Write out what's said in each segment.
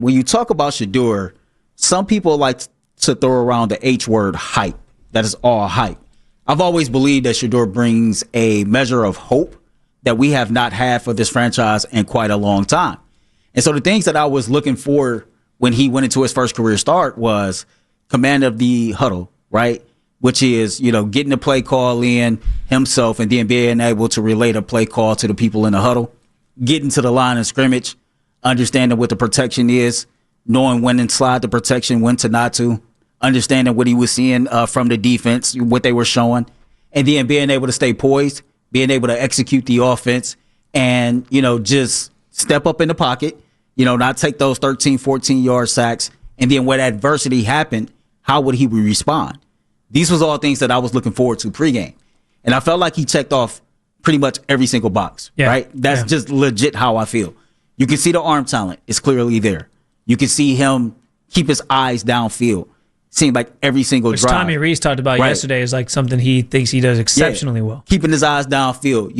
When you talk about Shadur, some people like to throw around the H word, hype. That is all hype. I've always believed that Shadur brings a measure of hope that we have not had for this franchise in quite a long time. And so the things that I was looking for when he went into his first career start was command of the huddle, right? Which is, getting the play call in himself and then being able to relay the play call to the people in the huddle, getting to the line of scrimmage, understanding what the protection is, knowing when to slide the protection, when to not to, understanding what he was seeing from the defense, what they were showing, and then being able to stay poised, being able to execute the offense and, just step up in the pocket, not take those 13, 14-yard sacks. And then when adversity happened, how would he respond? These was all things that I was looking forward to pregame. And I felt like he checked off pretty much every single box, right? That's just legit how I feel. You can see the arm talent is clearly there. You can see him keep his eyes downfield. Seemed like every single drive. Tommy Reese talked about yesterday is like something he thinks he does exceptionally well. Keeping his eyes downfield.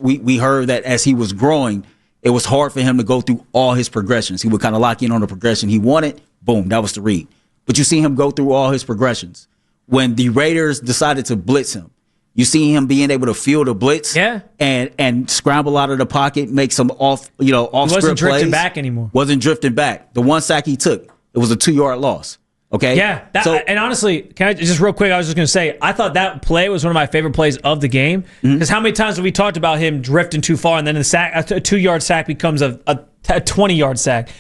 We heard that as he was growing, it was hard for him to go through all his progressions. He would kind of lock in on the progression he wanted. Boom, that was the read. But you see him go through all his progressions. When the Raiders decided to blitz him, you see him being able to feel the blitz and scramble out of the pocket, make some off script plays. He wasn't drifting back anymore. Wasn't drifting back. The one sack he took, it was a 2-yard loss. Okay. Yeah. And honestly, can I just real quick? I was just going to say, I thought that play was one of my favorite plays of the game because how many times have we talked about him drifting too far and then a 2-yard sack becomes a 20-yard sack?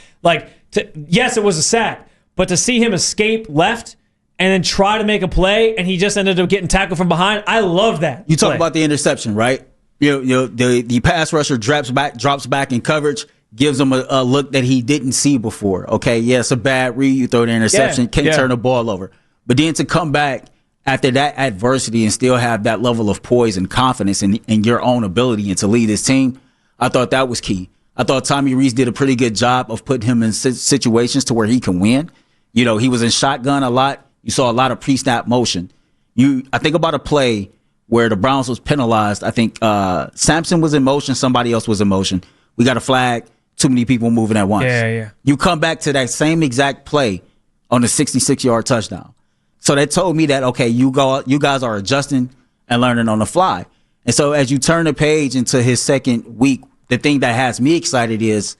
Yes, it was a sack, but to see him escape left and then try to make a play and he just ended up getting tackled from behind, I love that. You talk about the interception, right? The pass rusher drops back in coverage. Gives him a look that he didn't see before. Okay, it's a bad read. You throw the interception, can't turn the ball over. But then to come back after that adversity and still have that level of poise and confidence in your own ability and to lead his team, I thought that was key. I thought Tommy Reese did a pretty good job of putting him in situations to where he can win. He was in shotgun a lot. You saw a lot of pre-snap motion. I think about a play where the Browns was penalized. I think Sampson was in motion. Somebody else was in motion. We got a flag. Too many people moving at once. Yeah. You come back to that same exact play on a 66-yard touchdown. So that told me that, okay, you guys are adjusting and learning on the fly. And so as you turn the page into his second week, the thing that has me excited is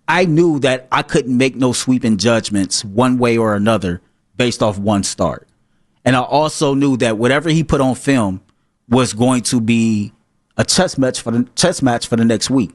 I knew that I couldn't make no sweeping judgments one way or another based off one start. And I also knew that whatever he put on film was going to be a chess match for the next week.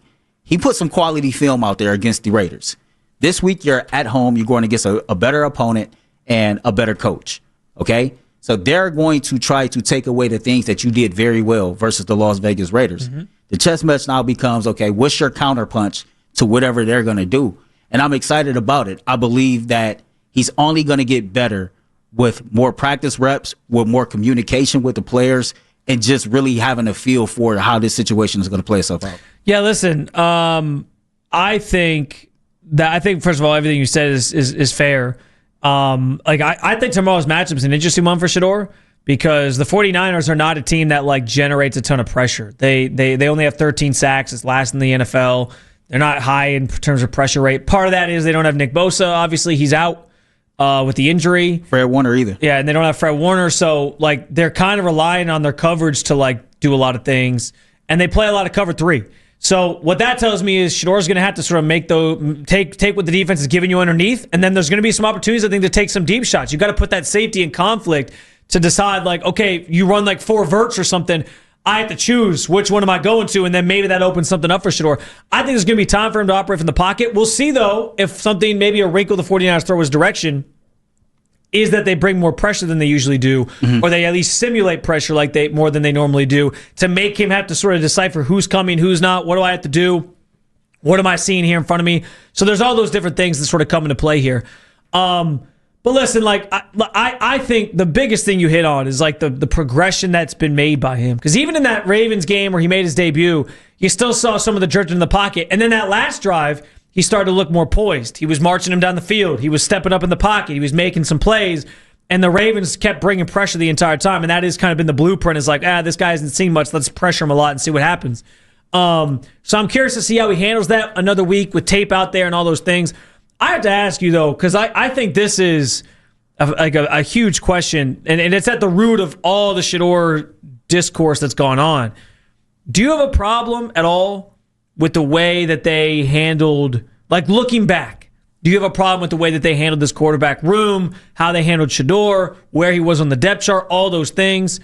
He put some quality film out there against the Raiders. This week, you're at home. You're going against a better opponent and a better coach. Okay? So they're going to try to take away the things that you did very well versus the Las Vegas Raiders. Mm-hmm. The chess match now becomes, okay, what's your counterpunch to whatever they're going to do? And I'm excited about it. I believe that he's only going to get better with more practice reps, with more communication with the players, and just really having a feel for how this situation is going to play itself out. Yeah, listen, I think first of all, everything you said is fair. I think tomorrow's matchup is an interesting one for Shedeur because the 49ers are not a team that generates a ton of pressure. They only have 13 sacks. It's last in the NFL. They're not high in terms of pressure rate. Part of that is they don't have Nick Bosa. Obviously, he's out with the injury. Fred Warner either. Yeah, and they don't have Fred Warner, so they're kind of relying on their coverage to do a lot of things, and they play a lot of cover 3. So what that tells me is Shedeur's going to have to sort of take what the defense is giving you underneath, and then there's going to be some opportunities, I think, to take some deep shots. You got to put that safety in conflict to decide, okay, you run 4 verts or something. I have to choose which one am I going to, and then maybe that opens something up for Shedeur. I think there's going to be time for him to operate from the pocket. We'll see, though, if something, maybe a wrinkle the 49ers throw his direction is that they bring more pressure than they usually do, or they at least simulate pressure more than they normally do to make him have to sort of decipher who's coming, who's not, what do I have to do, what am I seeing here in front of me? So there's all those different things that sort of come into play here. But listen, I think the biggest thing you hit on is the progression that's been made by him. Because even in that Ravens game where he made his debut, you still saw some of the drifting in the pocket. And then that last drive, he started to look more poised. He was marching him down the field. He was stepping up in the pocket. He was making some plays. And the Ravens kept bringing pressure the entire time. And that has kind of been the blueprint. Is this guy hasn't seen much. Let's pressure him a lot and see what happens. So I'm curious to see how he handles that another week with tape out there and all those things. I have to ask you, though, because I think this is a huge question, and it's at the root of all the Shedeur discourse that's gone on. Do you have a problem at all with the way that they handled, like looking back, do you have a problem with the way that they handled this quarterback room, how they handled Shadur, where he was on the depth chart, all those things?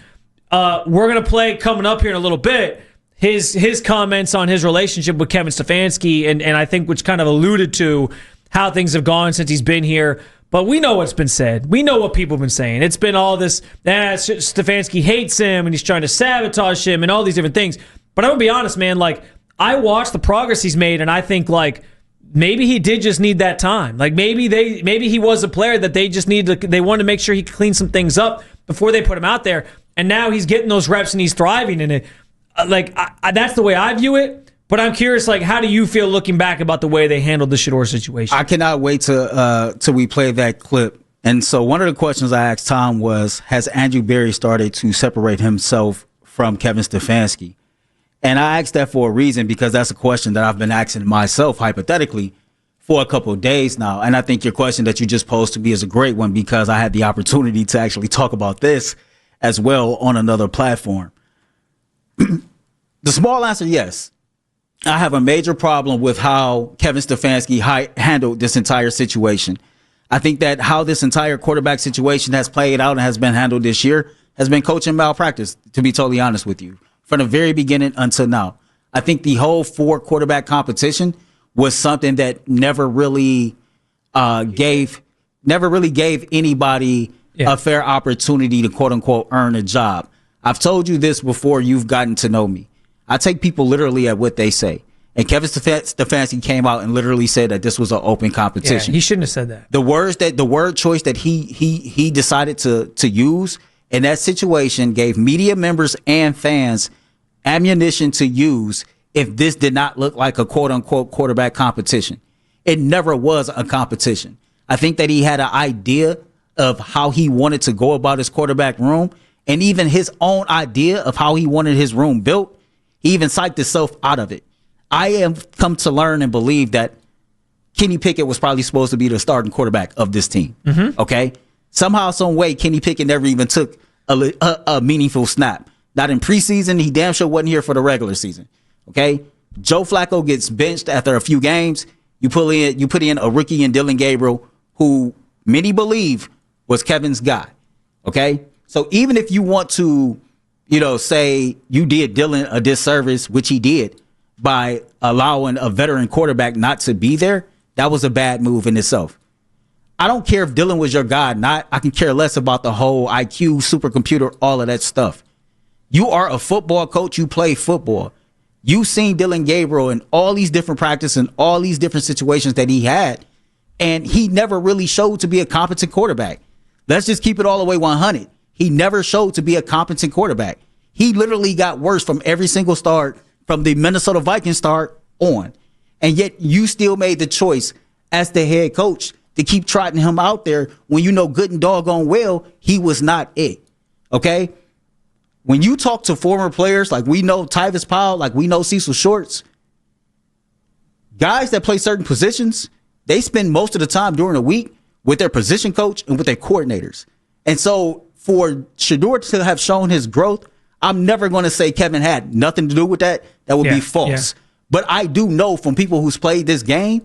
We're going to play coming up here in a little bit his comments on his relationship with Kevin Stefanski, and I think which kind of alluded to how things have gone since he's been here. But we know what's been said. We know what people have been saying. It's been all this, Stefanski hates him and he's trying to sabotage him and all these different things. But I'm going to be honest, man, like, I watched the progress he's made, and I think, like, maybe he did just need that time. Like, maybe he was a player that they wanted to make sure he could clean some things up before they put him out there. And now he's getting those reps and he's thriving in it. Like, that's the way I view it. But I'm curious, like, how do you feel looking back about the way they handled the Shedeur situation? I cannot wait till we play that clip. And so one of the questions I asked Tom was, has Andrew Berry started to separate himself from Kevin Stefanski? And I asked that for a reason, because that's a question that I've been asking myself hypothetically for a couple of days now. And I think your question that you just posed to me is a great one, because I had the opportunity to actually talk about this as well on another platform. The small answer, yes. I have a major problem with how Kevin Stefanski handled this entire situation. I think that how this entire quarterback situation has played out and has been handled this year has been coaching malpractice, to be totally honest with you, from the very beginning until now. I think the whole 4 quarterback competition was something that never really gave anybody a fair opportunity to, quote unquote, earn a job. I've told you this before. You've gotten to know me. I take people literally at what they say. And Kevin Stefanski came out and literally said that this was an open competition. Yeah, he shouldn't have said that. The word choice that he decided to use in that situation gave media members and fans ammunition to use if this did not look like a quote unquote quarterback competition. It never was a competition. I think that he had an idea of how he wanted to go about his quarterback room, and even his own idea of how he wanted his room built. He even psyched himself out of it. I have come to learn and believe that Kenny Pickett was probably supposed to be the starting quarterback of this team. Mm-hmm. Okay? Somehow, some way, Kenny Pickett never even took a meaningful snap. Not in preseason. He damn sure wasn't here for the regular season. Okay? Joe Flacco gets benched after a few games. You put in a rookie in Dylan Gabriel, who many believe was Kevin's guy. Okay? So even if you want to, say you did Dylan a disservice, which he did, by allowing a veteran quarterback not to be there, that was a bad move in itself. I don't care if Dylan was your guy or not. I can care less about the whole IQ, supercomputer, all of that stuff. You are a football coach. You play football. You've seen Dylan Gabriel in all these different practices and all these different situations that he had, and he never really showed to be a competent quarterback. Let's just keep it all the way 100. He never showed to be a competent quarterback. He literally got worse from every single start from the Minnesota Vikings start on. And yet you still made the choice as the head coach to keep trotting him out there when you know good and doggone well he was not it. Okay? When you talk to former players, like we know Tyvis Powell, like we know Cecil Shorts, guys that play certain positions, they spend most of the time during the week with their position coach and with their coordinators. And so for Shedeur to have shown his growth, I'm never going to say Kevin had nothing to do with that. That would be false. Yeah. But I do know from people who's played this game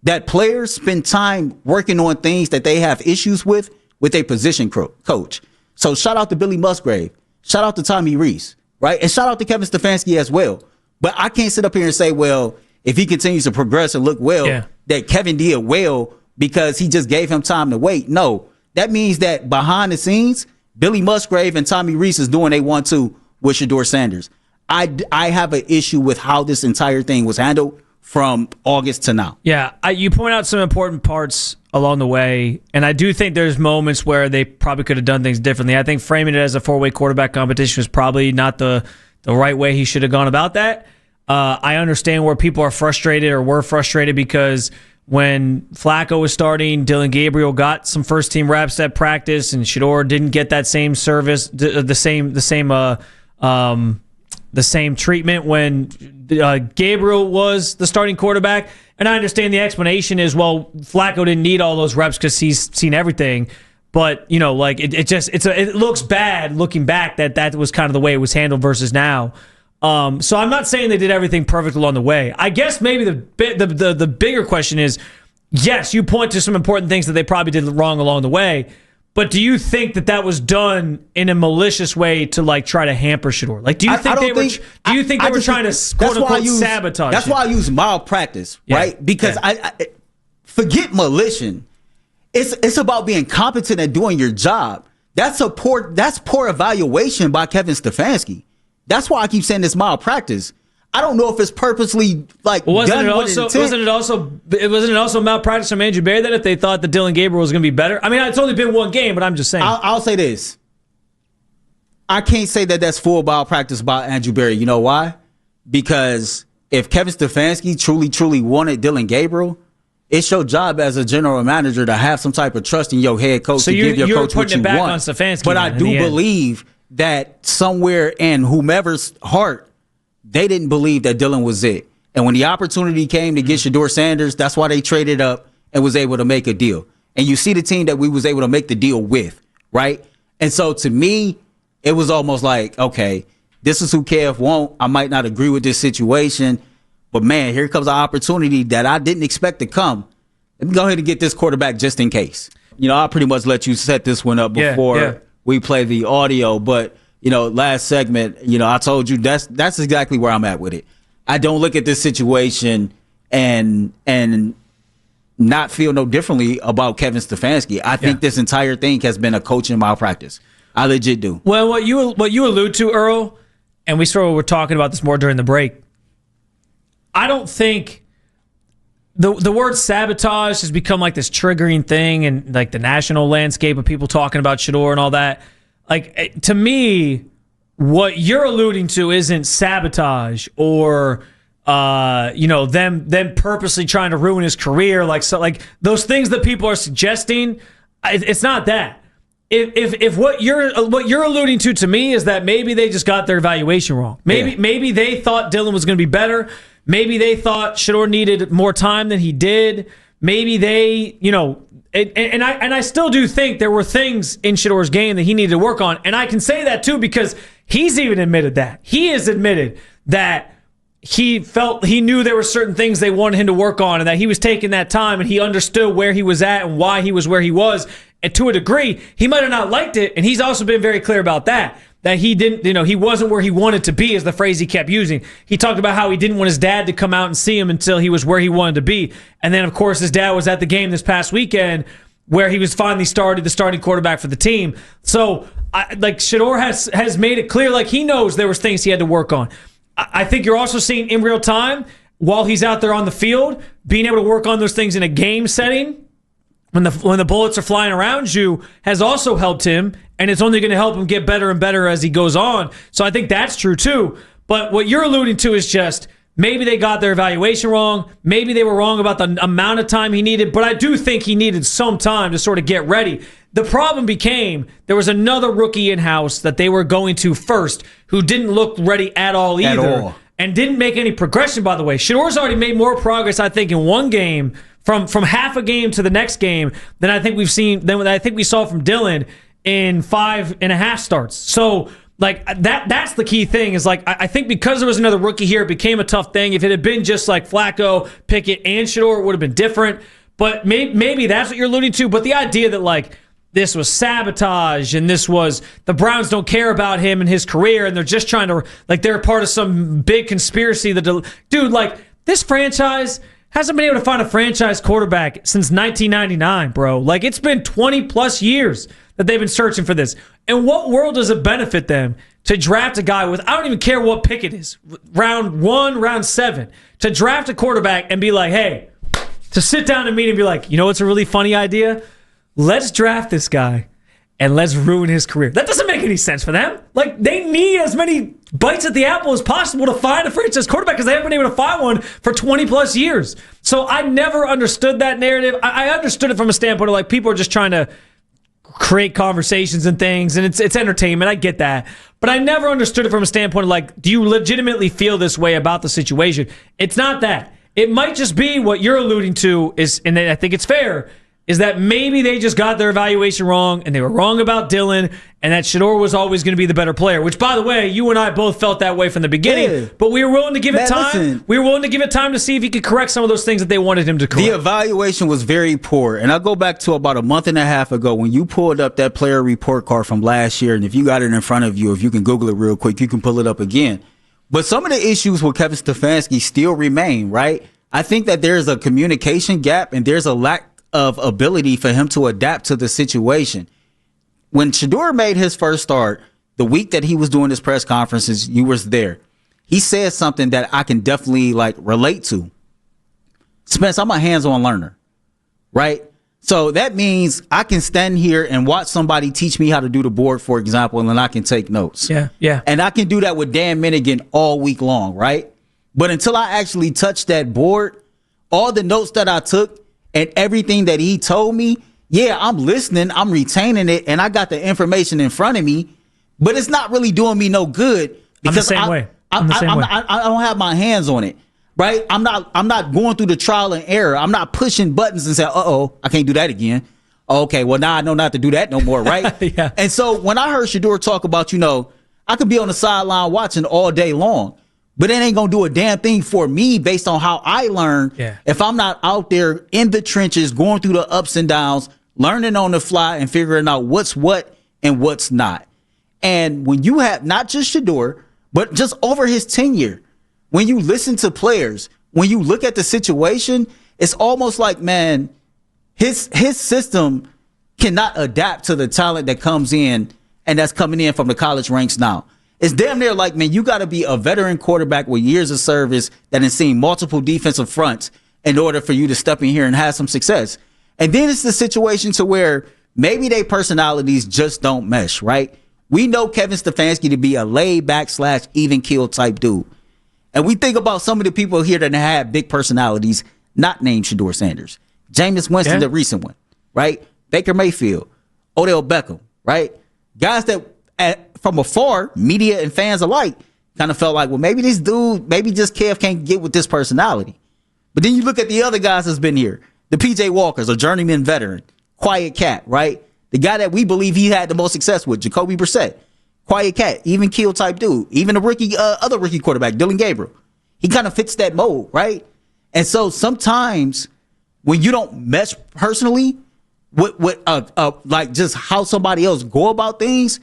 that players spend time working on things that they have issues with a position coach. So shout out to Billy Musgrave. Shout out to Tommy Reese, right? And shout out to Kevin Stefanski as well. But I can't sit up here and say, well, if he continues to progress and look well, that Kevin did well because he just gave him time to wait. No, that means that behind the scenes, Billy Musgrave and Tommy Reese is doing they want to with Shedeur Sanders. I have an issue with how this entire thing was handled from August to now. Yeah, you point out some important parts along the way, and I do think there's moments where they probably could have done things differently. I think framing it as a 4-way quarterback competition was probably not the right way he should have gone about that. I understand where people are frustrated or were frustrated because when Flacco was starting, Dylan Gabriel got some first-team reps at practice, and Shedeur didn't get that same service, the same the same treatment when Gabriel was the starting quarterback. And I understand the explanation is, well, Flacco didn't need all those reps because he's seen everything. But, it looks bad looking back that was kind of the way it was handled versus now. So I'm not saying they did everything perfect along the way. I guess maybe the bigger question is, yes, you point to some important things that they probably did wrong along the way, but do you think that was done in a malicious way to try to hamper Shedeur? Do you think they were trying to quote unquote sabotage? That's why I use malpractice, right? Because I forget malicious. It's about being competent at doing your job. That's poor evaluation by Kevin Stefanski. That's why I keep saying this malpractice. I don't know if it's purposely wasn't it also malpractice from Andrew Berry that if they thought that Dillon Gabriel was going to be better? I mean, it's only been one game, but I'm just saying. I'll say this. I can't say that that's full malpractice by Andrew Berry. You know why? Because if Kevin Stefanski truly wanted Dillon Gabriel, it's your job as a general manager to have some type of trust in your head coach to give your coach what you want. Back on Stefanski, but I do believe that somewhere in whomever's heart, they didn't believe that Dillon was it. And when the opportunity came to get Shedeur Sanders, that's why they traded up and was able to make a deal. And you see the team that we was able to make the deal with, right? And so to me, it was almost like, okay, this is who Kev wants. I might not agree with this situation, but man, here comes an opportunity that I didn't expect to come. Let me go ahead and get this quarterback just in case. I'll pretty much let you set this one up before we play the audio, but last segment, I told you that's exactly where I'm at with it. I don't look at this situation and not feel no differently about Kevin Stefanski. I think this entire thing has been a coaching malpractice. I legit do. Well, what you allude to, Earl, and we sort of were talking about this more during the break. I don't think the word sabotage has become this triggering thing in the national landscape of people talking about Shedeur and all that. To me, what you're alluding to isn't sabotage or them purposely trying to ruin his career, those things that people are suggesting. It's not that. If what you're alluding to me is that maybe they just got their evaluation wrong. Maybe they thought Dillon was going to be better. Maybe they thought Shedeur needed more time than he did. Maybe they, And I still do think there were things in Shedeur's game that he needed to work on. And I can say that too because he's even admitted that. He has admitted that he knew there were certain things they wanted him to work on and that he was taking that time and he understood where he was at and why he was where he was. And to a degree, he might have not liked it. And he's also been very clear about that he didn't, he wasn't where he wanted to be is the phrase he kept using. He talked about how he didn't want his dad to come out and see him until he was where he wanted to be. And then, of course, his dad was at the game this past weekend where he was finally the starting quarterback for the team. So, Shedeur has made it clear, he knows there was things he had to work on. I think you're also seeing in real time, while he's out there on the field, being able to work on those things in a game setting, when the bullets are flying around you, has also helped him, and it's only going to help him get better and better as he goes on. So I think that's true too. But what you're alluding to is just maybe they got their evaluation wrong. Maybe they were wrong about the amount of time he needed. But I do think he needed some time to sort of get ready. The problem became there was another rookie in-house that they were going to first who didn't look ready at all either. And didn't make any progression, by the way. Shedeur's already made more progress, I think, in one game from half a game to the next game than I think we saw from Dillon in 5.5 starts. So that's the key thing is I think because there was another rookie here, it became a tough thing. If it had been just Flacco, Pickett, and Shedeur, it would have been different. But maybe that's what you're alluding to. But the idea that this was sabotage and this was the Browns don't care about him and his career and they're just trying to they're part of some big conspiracy this franchise hasn't been able to find a franchise quarterback since 1999, bro. It's been 20 plus years that they've been searching for this. In what world does it benefit them to draft a guy with, I don't even care what pick it is, round 1, round 7, to draft a quarterback and be hey, to sit down and meet and be what's a really funny idea? Let's draft this guy and let's ruin his career. That doesn't make any sense for them. They need as many bites at the apple as possible to find a franchise quarterback because they haven't been able to find one for 20 plus years. So I never understood that narrative. I understood it from a standpoint of people are just trying to create conversations and things, and it's entertainment. I get that. But I never understood it from a standpoint of like, do you legitimately feel this way about the situation? It's not that. It might just be what you're alluding to is, and I think it's fair, is that maybe they just got their evaluation wrong and they were wrong about Dylan and that Shedeur was always going to be the better player, which, by the way, you and I both felt that way from the beginning, Yeah. but we were willing to give it time. Listen. We were willing to give it time to see if he could correct some of those things that they wanted him to correct. The evaluation was very poor. And I'll go back to about a month and a half ago when you pulled up that player report card from last year. And if you got it in front of you, if you can Google it real quick, you can pull it up again. But some of the issues with Kevin Stefanski still remain, right? I think that there's a communication gap and there's a lack of ability for him to adapt to the situation. When Shadur made his first start, the week that he was doing his press conferences, you was there. He said something that I can definitely like relate to. Spence, I'm a hands-on learner, right? So that means I can stand here and watch somebody teach me how to do the board, for example, and then I can take notes. Yeah. And I can do that with Dan Minigan all week long, right? But until I actually touch that board, all the notes that I took and everything that he told me, yeah, I'm listening, I'm retaining it, and I got the information in front of me, but it's not really doing me no good because I'm the same way. I don't have my hands on it, right? I'm not going through the trial and error. I'm not pushing buttons and saying, I can't do that again. Okay, well, now I know not to do that no more, right? Yeah. And so when I heard Shedeur talk about, I could be on the sideline watching all day long, but it ain't going to do a damn thing for me based on how I learn if I'm not out there in the trenches, going through the ups and downs, learning on the fly and figuring out what's what and what's not. And when you have not just Shedeur, but just over his tenure, when you listen to players, when you look at the situation, it's almost like, man, his system cannot adapt to the talent that comes in and that's coming in from the college ranks now. It's damn near like, man, you got to be a veteran quarterback with years of service that has seen multiple defensive fronts in order for you to step in here and have some success. And then it's the situation to where maybe their personalities just don't mesh, right? We know Kevin Stefanski to be a laid-back / even-keel type dude. And we think about some of the people here that have big personalities, not named Shedeur Sanders. Jameis Winston, the recent one, right? Baker Mayfield, Odell Beckham, right? Guys that from afar, media and fans alike, kind of felt like, well, maybe this dude, maybe just Kev can't get with this personality. But then you look at the other guys that's been here. The PJ Walkers, a journeyman veteran, quiet cat, right? The guy that we believe he had the most success with, Jacoby Brissett, quiet cat, even keel type dude. Even the other rookie quarterback, Dylan Gabriel, he kind of fits that mold, right? And so sometimes when you don't mesh personally with like just how somebody else go about things,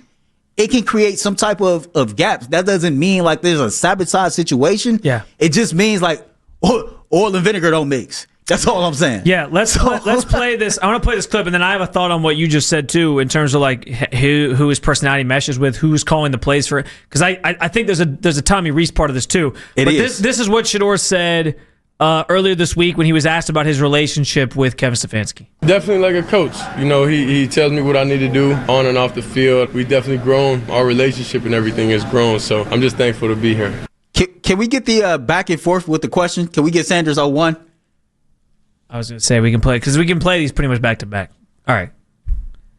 it can create some type of gaps. That doesn't mean like there's a sabotage situation. Yeah. It just means like oil and vinegar don't mix. That's all I'm saying. Yeah, let's play this. I want to play this clip, and then I have a thought on what you just said too, in terms of like who his personality meshes with, who's calling the plays for it. Because I think there's a Tommy Rees part of this too. This is what Shedeur said earlier this week when he was asked about his relationship with Kevin Stefanski. Definitely like a coach. He tells me what I need to do on and off the field. We've definitely grown. Our relationship and everything has grown. So I'm just thankful to be here. Can we get the back and forth with the question? Can we get Sanders 01? I was going to say we can play because we can play these pretty much back to back. All right.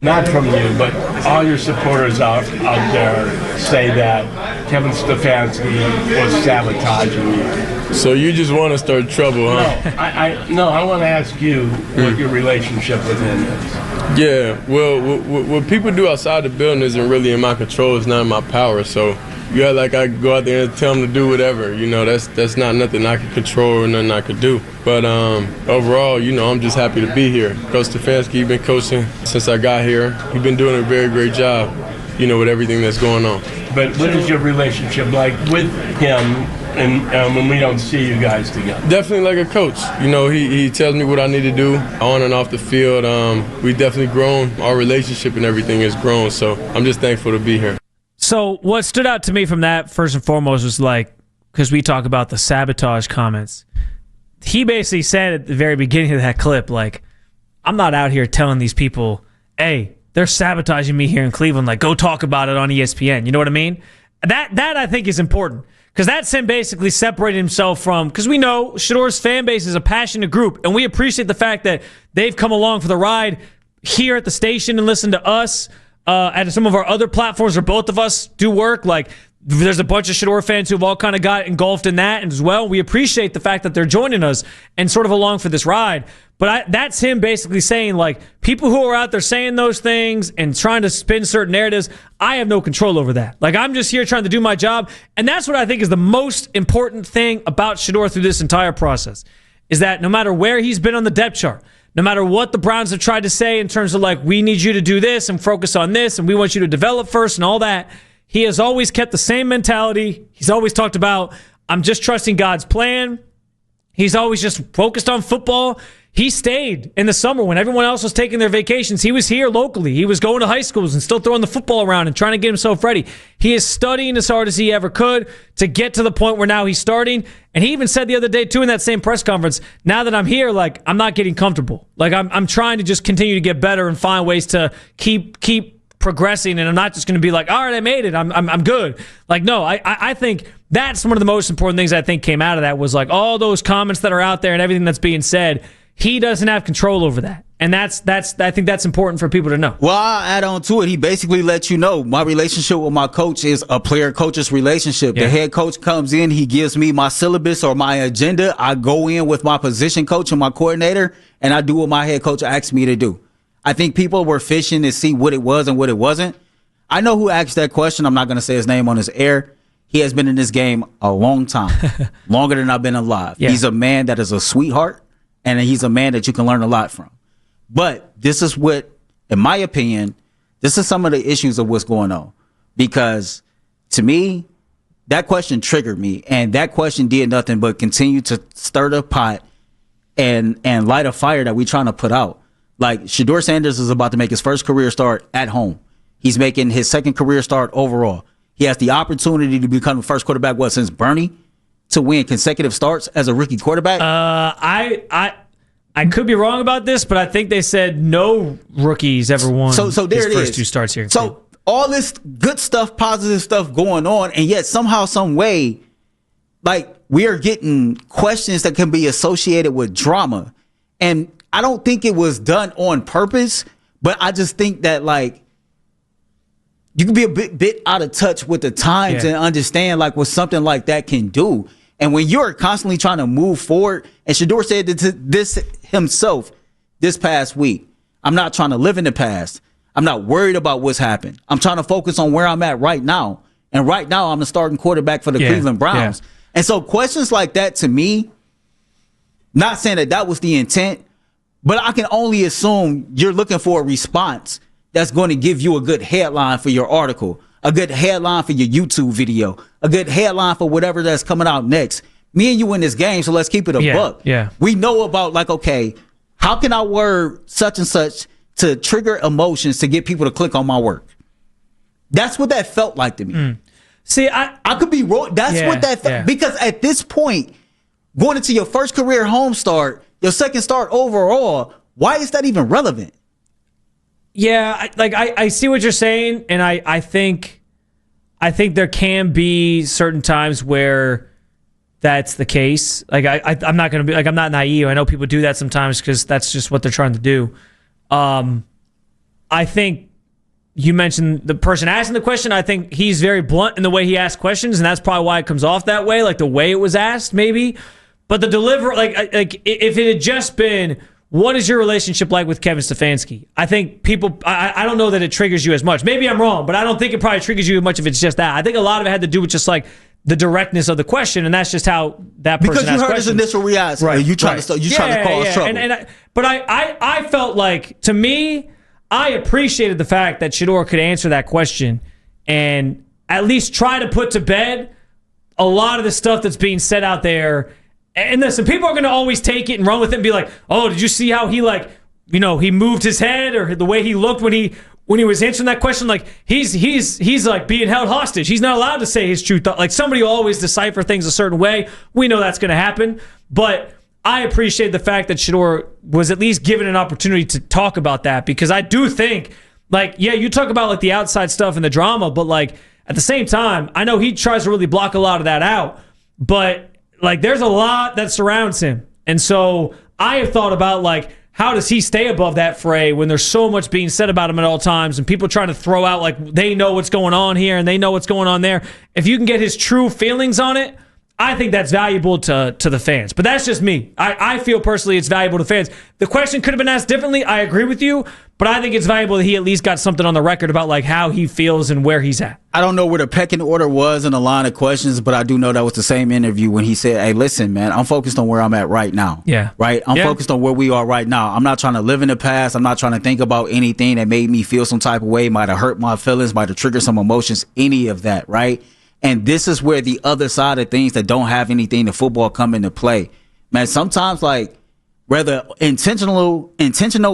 Not from you, but all your supporters out there say that Kevin Stefanski was sabotaging you. So you just want to start trouble, huh? I want to ask you what your relationship with him is. Yeah, well, what people do outside the building isn't really in my control. It's not in my power. So yeah, like I could go out there and tell them to do whatever. That's not nothing I could control or nothing I could do. But overall, I'm just happy to be here. Coach Stefanski, he's been coaching since I got here. He's been doing a very great job, with everything that's going on. But what is your relationship like with him and when we don't see you guys together? Definitely like a coach. He tells me what I need to do on and off the field. We've definitely grown. Our relationship and everything has grown. So I'm just thankful to be here. So what stood out to me from that, first and foremost, was like, because we talk about the sabotage comments, he basically said at the very beginning of that clip, like, I'm not out here telling these people, hey, they're sabotaging me here in Cleveland. Like, go talk about it on ESPN. You know what I mean? That I think is important, because that's him basically separating himself from, because we know Shedeur's fan base is a passionate group, and we appreciate the fact that they've come along for the ride here at the station and listen to us at some of our other platforms where both of us do work. Like, there's a bunch of Shedeur fans who've all kind of got engulfed in that as well. We appreciate the fact that they're joining us and sort of along for this ride. But that's him basically saying, like, people who are out there saying those things and trying to spin certain narratives, I have no control over that. Like, I'm just here trying to do my job. And that's what I think is the most important thing about Shedeur through this entire process, is that no matter where he's been on the depth chart, no matter what the Browns have tried to say in terms of, like, we need you to do this and focus on this and we want you to develop first and all that, he has always kept the same mentality. He's always talked about, I'm just trusting God's plan. He's always just focused on football. He stayed in the summer when everyone else was taking their vacations. He was here locally. He was going to high schools and still throwing the football around and trying to get himself ready. He is studying as hard as he ever could to get to the point where now he's starting. And he even said the other day, too, in that same press conference, now that I'm here, like, I'm not getting comfortable. Like, I'm trying to just continue to get better and find ways to keep progressing, and I'm not just going to be like, all right, I made it, I'm good. Like, no, I think that's one of the most important things I think came out of that was, like, all those comments that are out there and everything that's being said, he doesn't have control over that. And I think that's important for people to know. Well, I'll add on to it. He basically let you know my relationship with my coach is a player-coach's relationship. Yeah. The head coach comes in, he gives me my syllabus or my agenda. I go in with my position coach and my coordinator, and I do what my head coach asks me to do. I think people were fishing to see what it was and what it wasn't. I know who asked that question. I'm not going to say his name on his air. He has been in this game a long time, longer than I've been alive. Yeah. He's a man that is a sweetheart, and he's a man that you can learn a lot from. But this is what, in my opinion, this is some of the issues of what's going on. Because to me, that question triggered me, and that question did nothing but continue to stir the pot and light a fire that we're trying to put out. Like, Shedeur Sanders is about to make his first career start at home. He's making his second career start overall. He has the opportunity to become the first quarterback, since Bernie, to win consecutive starts as a rookie quarterback? I could be wrong about this, but I think they said no rookies ever won so there his it first is. 2 starts here. So all this good stuff, positive stuff going on, and yet somehow, some way, like, we are getting questions that can be associated with drama. And I don't think it was done on purpose, but I just think that, like, you can be a bit out of touch with the times and understand, like, what something like that can do. And when you're constantly trying to move forward, and Shedeur said this himself this past week, I'm not trying to live in the past. I'm not worried about what's happened. I'm trying to focus on where I'm at right now. And right now, I'm the starting quarterback for the Cleveland Browns. Yeah. And so questions like that, to me, not saying that was the intent, but I can only assume you're looking for a response that's going to give you a good headline for your article, a good headline for your YouTube video, a good headline for whatever that's coming out next. Me and you in this game, so let's keep it a buck. Yeah. We know about, like, okay, how can I word such and such to trigger emotions to get people to click on my work? That's what that felt like to me. See, I could be wrong. That's what that felt. Because at this point, going into your first career home start, your second start overall, why is that even relevant? Yeah, I see what you're saying, and I think there can be certain times where that's the case. Like, I'm not gonna be like, I'm not naive. I know people do that sometimes because that's just what they're trying to do. I think you mentioned the person asking the question. I think he's very blunt in the way he asks questions, and that's probably why it comes off that way, like the way it was asked, maybe. But the deliver, like if it had just been, what is your relationship like with Kevin Stefanski? I think people, I don't know that it triggers you as much. Maybe I'm wrong, but I don't think it probably triggers you as much if it's just that. I think a lot of it had to do with just, like, the directness of the question, and that's just how that person because you heard his initial reaction. Right. You trying to cause trouble. But I felt like, to me, I appreciated the fact that Shedeur could answer that question and at least try to put to bed a lot of the stuff that's being said out there. And listen, people are going to always take it and run with it and be like, oh, did you see how he, like, you know, he moved his head, or the way he looked when he was answering that question? Like, he's like being held hostage. He's not allowed to say his true thought. Like, somebody will always decipher things a certain way. We know that's going to happen. But I appreciate the fact that Shedeur was at least given an opportunity to talk about that, because I do think, like, yeah, you talk about, like, the outside stuff and the drama, but, like, at the same time, I know he tries to really block a lot of that out, but, like, there's a lot that surrounds him. And so I have thought about, like, how does he stay above that fray when there's so much being said about him at all times and people trying to throw out like they know what's going on here and they know what's going on there? If you can get his true feelings on it, I think that's valuable to the fans. But that's just me. I feel personally it's valuable to fans. The question could have been asked differently. I agree with you. But I think it's valuable that he at least got something on the record about like how he feels and where he's at. I don't know where the pecking order was in the line of questions, but I do know that was the same interview when he said, hey, listen, man, I'm focused on where I'm at right now. Yeah. Right? I'm focused on where we are right now. I'm not trying to live in the past. I'm not trying to think about anything that made me feel some type of way, might have hurt my feelings, might have triggered some emotions, any of that, right? And this is where the other side of things that don't have anything to football come into play. Man, sometimes like whether intentional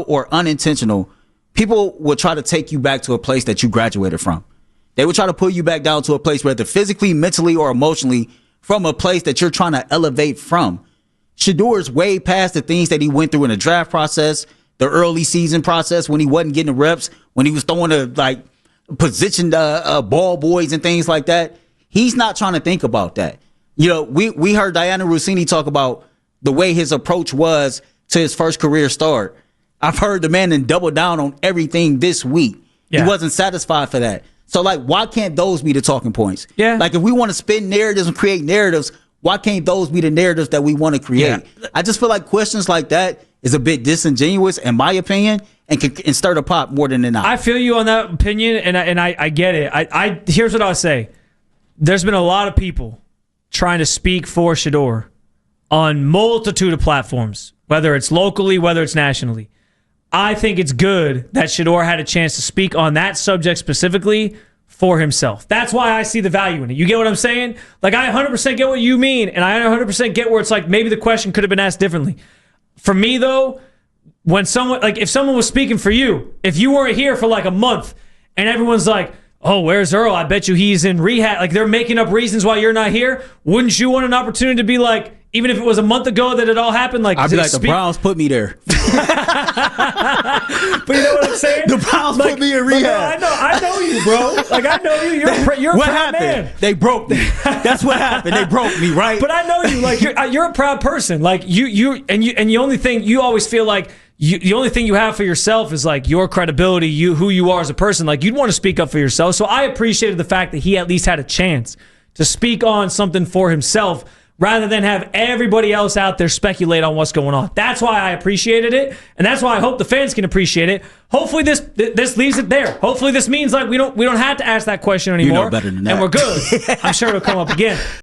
or unintentional, people will try to take you back to a place that you graduated from. They will try to pull you back down to a place, whether physically, mentally, or emotionally, from a place that you're trying to elevate from. Shedeur is way past the things that he went through in the draft process, the early season process when he wasn't getting the reps, when he was throwing positioned ball boys and things like that. He's not trying to think about that. You know, we heard Diana Rossini talk about the way his approach was to his first career start. I've heard the man then double down on everything this week. Yeah. He wasn't satisfied for that. So, like, why can't those be the talking points? Yeah. Like, if we want to spin narratives and create narratives, why can't those be the narratives that we want to create? Yeah. I just feel like questions like that is a bit disingenuous, in my opinion, and can stir the pot more than not. I feel you on that opinion, and I get it. Here's what I'll say. There's been a lot of people trying to speak for Shedeur on multitude of platforms, whether it's locally, whether it's nationally. I think it's good that Shedeur had a chance to speak on that subject specifically for himself. That's why I see the value in it. You get what I'm saying? Like, I 100% get what you mean, and I 100% get where it's like maybe the question could have been asked differently. For me, though, when someone, like if someone was speaking for you, if you weren't here for like a month and everyone's like, oh, where's Earl? I bet you he's in rehab. Like, they're making up reasons why you're not here. Wouldn't you want an opportunity to be like, even if it was a month ago that it all happened, like, I'd be like, the Browns put me there. But you know what I'm saying? The Browns put me in rehab. Bro, I know you, bro. Like, I know you. You're a what proud happened? Man. They broke me. That's what happened. They broke me, right? But I know you. Like, you're a proud person. Like, you and the only thing you always feel like the only thing you have for yourself is like your credibility, who you are as a person. Like, you'd want to speak up for yourself. So I appreciated the fact that he at least had a chance to speak on something for himself, rather than have everybody else out there speculate on what's going on. That's why I appreciated it, and that's why I hope the fans can appreciate it. Hopefully this leaves it there. Hopefully this means like we don't have to ask that question anymore. You know better than that. And we're good. I'm sure it'll come up again.